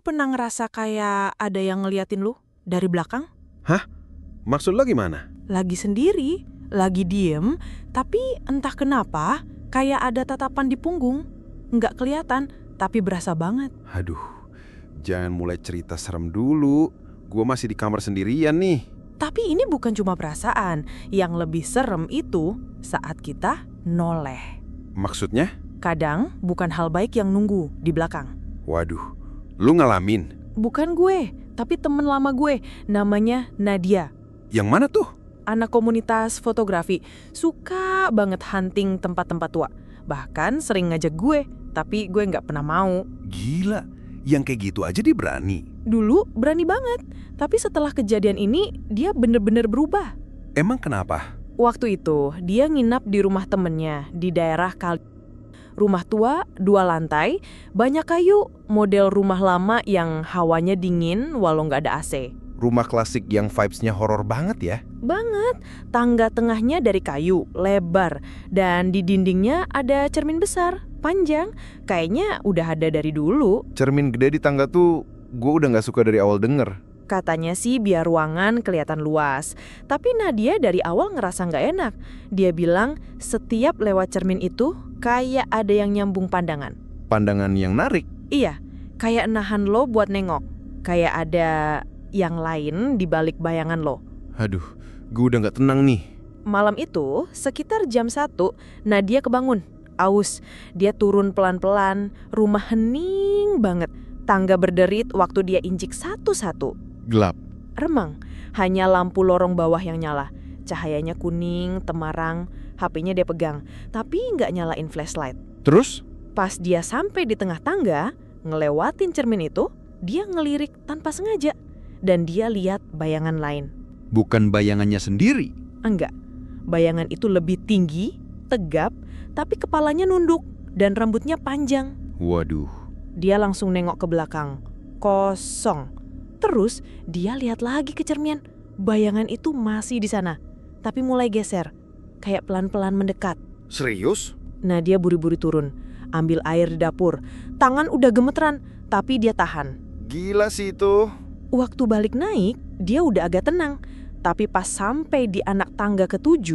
pernah ngerasa kayak ada yang ngeliatin lu dari belakang? Hah? Maksud lo gimana? Lagi sendiri, lagi diem, tapi entah kenapa kayak ada tatapan di punggung. Nggak kelihatan, tapi berasa banget. Aduh, jangan mulai cerita serem dulu. Gue masih di kamar sendirian nih. Tapi ini bukan cuma perasaan. Yang lebih serem itu saat kita noleh. Maksudnya? Kadang bukan hal baik yang nunggu di belakang. Waduh, lu ngalamin? Bukan gue, tapi temen lama gue. Namanya Nadia. Yang mana tuh? Anak komunitas fotografi. Suka banget hunting tempat-tempat tua. Bahkan sering ngajak gue, tapi gue nggak pernah mau. Gila, yang kayak gitu aja dia berani. Dulu berani banget, tapi setelah kejadian ini dia bener-bener berubah. Emang kenapa? Waktu itu dia nginap di rumah temennya di daerah Kali. Rumah tua, 2 lantai, banyak kayu, model rumah lama yang hawanya dingin walau nggak ada AC. Rumah klasik yang vibes-nya horor banget ya? Banget, tangga tengahnya dari kayu, lebar, dan di dindingnya ada cermin besar, panjang, kayaknya udah ada dari dulu. Cermin gede di tangga tuh gue udah gak suka dari awal denger. Katanya sih biar ruangan kelihatan luas. Tapi Nadia dari awal ngerasa nggak enak. Dia bilang setiap lewat cermin itu kayak ada yang nyambung pandangan. Pandangan yang narik? Iya, kayak nahan lo buat nengok. Kayak ada yang lain di balik bayangan lo. Aduh, gue udah gak tenang nih. Malam itu, sekitar jam 1, Nadia kebangun. Aus, dia turun pelan-pelan, rumah hening banget. Tangga berderit waktu dia injik satu-satu. Gelap. Remang, hanya lampu lorong bawah yang nyala. Cahayanya kuning, temarang, HP-nya dia pegang, tapi nggak nyalain flashlight. Terus? Pas dia sampai di tengah tangga, ngelewatin cermin itu, dia ngelirik tanpa sengaja. Dan dia lihat bayangan lain. Bukan bayangannya sendiri? Enggak, bayangan itu lebih tinggi, tegap, tapi kepalanya nunduk dan rambutnya panjang. Waduh. Dia langsung nengok ke belakang, kosong. Terus dia lihat lagi ke cermin. Bayangan itu masih di sana, tapi mulai geser, kayak pelan-pelan mendekat. Serius? Nah dia buru-buru turun, ambil air di dapur. Tangan udah gemeteran, tapi dia tahan. Gila sih itu. Waktu balik naik, dia udah agak tenang. Tapi pas sampai di anak tangga ke-7,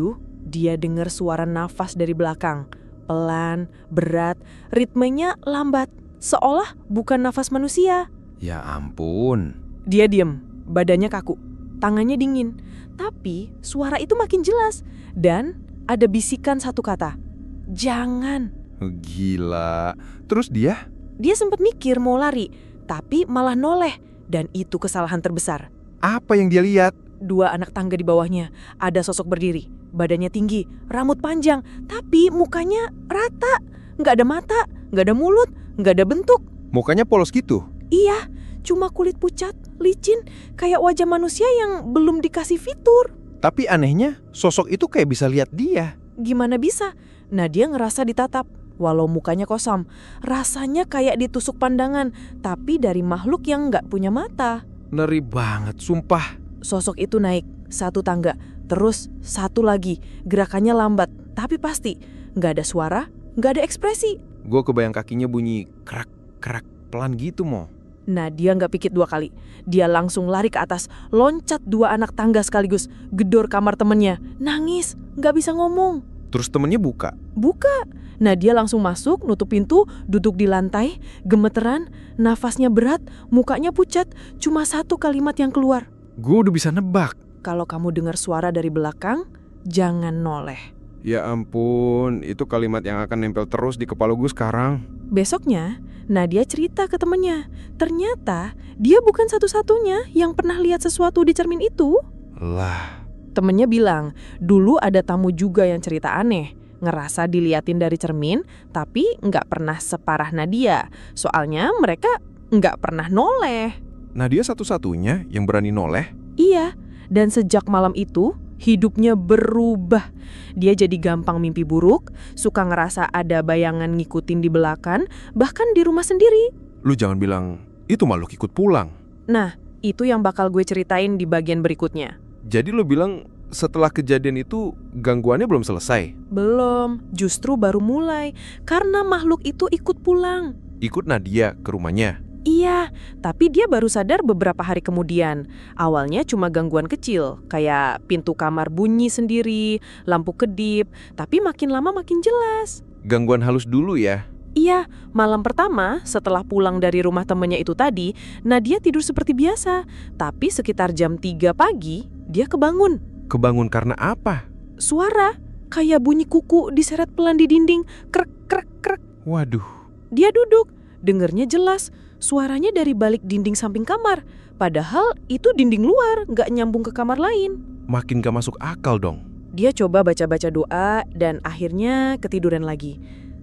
dia dengar suara nafas dari belakang. Pelan, berat, ritmenya lambat. Seolah bukan nafas manusia. Ya ampun. Dia diem, badannya kaku, tangannya dingin. Tapi suara itu makin jelas. Dan ada bisikan satu kata, jangan. Gila. Terus dia? Dia sempat mikir mau lari, tapi malah noleh. Dan itu kesalahan terbesar. Apa yang dia lihat? 2 anak tangga di bawahnya, ada sosok berdiri. Badannya tinggi, rambut panjang, tapi mukanya rata. Nggak ada mata, nggak ada mulut, nggak ada bentuk. Mukanya polos gitu? Iya, cuma kulit pucat, licin, kayak wajah manusia yang belum dikasih fitur. Tapi anehnya, sosok itu kayak bisa lihat dia. Gimana bisa? Nah dia ngerasa ditatap, walau mukanya kosong. Rasanya kayak ditusuk pandangan, tapi dari makhluk yang nggak punya mata. Ngeri banget, sumpah. Sosok itu naik, 1 tangga, terus 1 lagi. Gerakannya lambat, tapi pasti. Nggak ada suara, nggak ada ekspresi. Gue kebayang kakinya bunyi kerak-kerak pelan gitu mo. Nah dia nggak pikir 2 kali. Dia langsung lari ke atas, loncat 2 anak tangga sekaligus, gedor kamar temennya. Nangis, nggak bisa ngomong. Terus temennya buka? Buka. Nah dia langsung masuk, nutup pintu, duduk di lantai, gemeteran, nafasnya berat, mukanya pucat, cuma 1 kalimat yang keluar. Gue udah bisa nebak. Kalau kamu dengar suara dari belakang, jangan noleh. Ya ampun, itu kalimat yang akan nempel terus di kepala gue sekarang. Besoknya, Nadia cerita ke temennya. Ternyata dia bukan satu-satunya yang pernah lihat sesuatu di cermin itu. Lah. Temennya bilang, dulu ada tamu juga yang cerita aneh. Ngerasa diliatin dari cermin, tapi nggak pernah separah Nadia. Soalnya mereka nggak pernah noleh. Nadia satu-satunya yang berani noleh? Iya, dan sejak malam itu, hidupnya berubah. Dia jadi gampang mimpi buruk, suka ngerasa ada bayangan ngikutin di belakang, bahkan di rumah sendiri. Lu jangan bilang, itu makhluk ikut pulang. Nah, itu yang bakal gue ceritain di bagian berikutnya. Jadi lu bilang setelah kejadian itu gangguannya belum selesai? Belum, justru baru mulai. Karena makhluk itu ikut pulang. Ikut Nadia ke rumahnya? Iya, tapi dia baru sadar beberapa hari kemudian. Awalnya cuma gangguan kecil, kayak pintu kamar bunyi sendiri, lampu kedip, tapi makin lama makin jelas. Gangguan halus dulu ya? Iya, malam pertama setelah pulang dari rumah temennya itu tadi, Nadia tidur seperti biasa. Tapi sekitar jam 3 pagi, dia kebangun. Kebangun karena apa? Suara, kayak bunyi kuku diseret pelan di dinding, krek krek krek. Waduh. Dia duduk, dengernya jelas. Suaranya dari balik dinding samping kamar. Padahal itu dinding luar, nggak nyambung ke kamar lain. Makin gak masuk akal dong. Dia coba baca-baca doa dan akhirnya ketiduran lagi.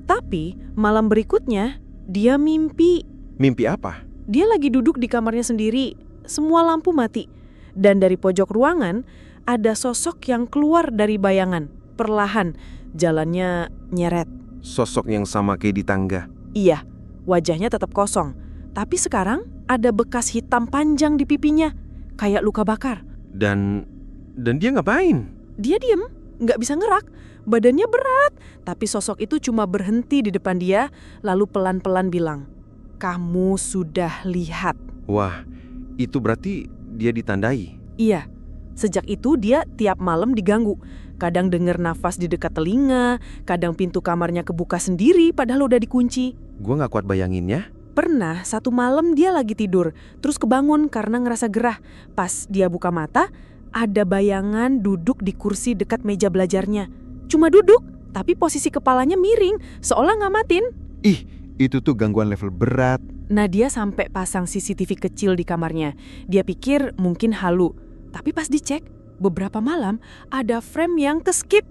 Tapi malam berikutnya dia mimpi. Mimpi apa? Dia lagi duduk di kamarnya sendiri, semua lampu mati. Dan dari pojok ruangan ada sosok yang keluar dari bayangan, perlahan, jalannya nyeret. Sosok yang sama kayak di tangga. Iya, wajahnya tetap kosong. Tapi sekarang ada bekas hitam panjang di pipinya, kayak luka bakar. Dan dia ngapain? Dia diem, nggak bisa gerak, badannya berat. Tapi sosok itu cuma berhenti di depan dia, lalu pelan-pelan bilang, "Kamu sudah lihat." Wah, itu berarti dia ditandai. Iya, sejak itu dia tiap malam diganggu. Kadang denger nafas di dekat telinga, kadang pintu kamarnya kebuka sendiri padahal udah dikunci. Gue gak kuat bayanginnya. Pernah satu malam dia lagi tidur, terus kebangun karena ngerasa gerah. Pas dia buka mata, ada bayangan duduk di kursi dekat meja belajarnya. Cuma duduk, tapi posisi kepalanya miring, seolah ngamatin. Ih, itu tuh gangguan level berat. Nadia sampai pasang CCTV kecil di kamarnya. Dia pikir mungkin halu. Tapi pas dicek, beberapa malam ada frame yang keskip.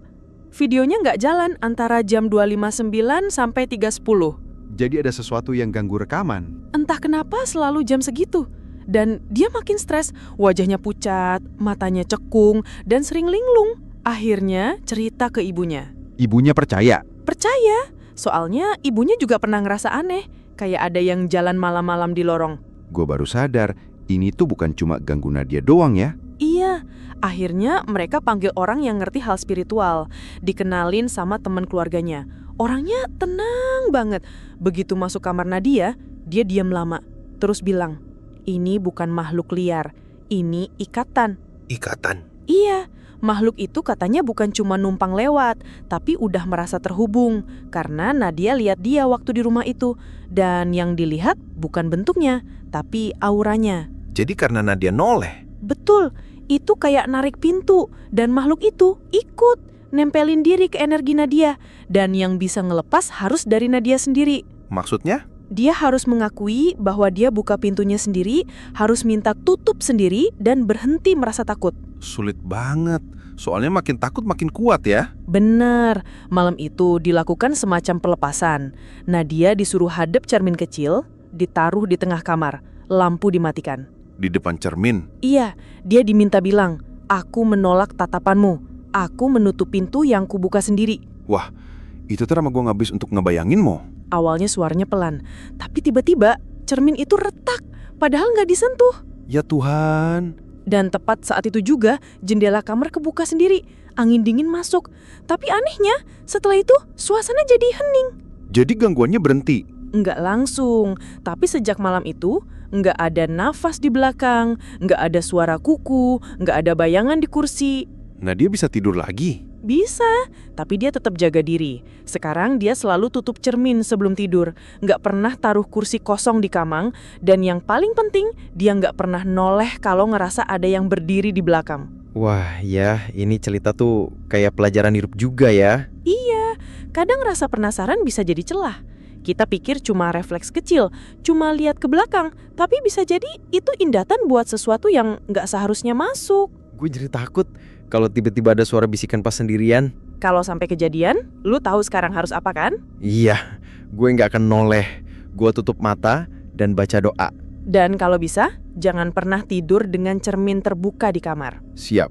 Videonya nggak jalan antara jam 2.59 sampai 3.10. Jadi ada sesuatu yang ganggu rekaman. Entah kenapa selalu jam segitu. Dan dia makin stres, wajahnya pucat, matanya cekung, dan sering linglung. Akhirnya cerita ke ibunya. Ibunya percaya? Percaya, soalnya ibunya juga pernah ngerasa aneh. Kayak ada yang jalan malam-malam di lorong. Gue baru sadar, ini tuh bukan cuma ganggu Nadia doang ya. Iya, akhirnya mereka panggil orang yang ngerti hal spiritual. Dikenalin sama teman keluarganya. Orangnya tenang banget. Begitu masuk kamar Nadia, dia diam lama. Terus bilang, "Ini bukan makhluk liar, ini ikatan." Ikatan? Iya, makhluk itu katanya bukan cuma numpang lewat, tapi udah merasa terhubung. Karena Nadia lihat dia waktu di rumah itu. Dan yang dilihat bukan bentuknya, tapi auranya. Jadi karena Nadia noleh? Betul, itu kayak narik pintu. Dan makhluk itu ikut. Nempelin diri ke energi Nadia. Dan yang bisa ngelepas harus dari Nadia sendiri. Maksudnya? Dia harus mengakui bahwa dia buka pintunya sendiri, harus minta tutup sendiri, dan berhenti merasa takut. Sulit banget. Soalnya makin takut makin kuat ya? Bener, malam itu dilakukan semacam pelepasan. Nadia disuruh hadap cermin kecil, ditaruh di tengah kamar, lampu dimatikan. Di depan cermin? Iya, dia diminta bilang, "Aku menolak tatapanmu. Aku menutup pintu yang kubuka sendiri." Wah, itu tuh gue gak habis untuk ngebayangin mo. Awalnya suaranya pelan, tapi tiba-tiba cermin itu retak, padahal nggak disentuh. Ya Tuhan. Dan tepat saat itu juga jendela kamar kebuka sendiri, angin dingin masuk. Tapi anehnya, setelah itu suasana jadi hening. Jadi gangguannya berhenti? Nggak langsung, tapi sejak malam itu nggak ada nafas di belakang, nggak ada suara kuku, nggak ada bayangan di kursi. Nah dia bisa tidur lagi? Bisa, tapi dia tetap jaga diri. Sekarang dia selalu tutup cermin sebelum tidur, nggak pernah taruh kursi kosong di kamar, dan yang paling penting, dia nggak pernah noleh kalau ngerasa ada yang berdiri di belakang. Wah ya, ini cerita tuh kayak pelajaran hidup juga ya. Iya, kadang rasa penasaran bisa jadi celah. Kita pikir cuma refleks kecil, cuma lihat ke belakang, tapi bisa jadi itu indatan buat sesuatu yang nggak seharusnya masuk. Gue jadi takut kalau tiba-tiba ada suara bisikan pas sendirian. Kalau sampai kejadian, lu tahu sekarang harus apa kan? Iya, gue nggak akan noleh. Gue tutup mata dan baca doa. Dan kalau bisa, jangan pernah tidur dengan cermin terbuka di kamar. Siap.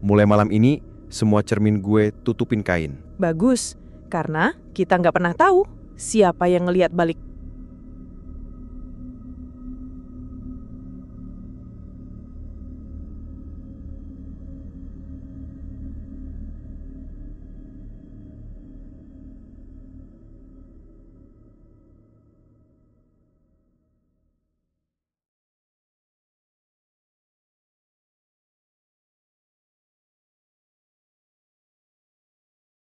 Mulai malam ini, semua cermin gue tutupin kain. Bagus, karena kita nggak pernah tahu siapa yang ngelihat balik.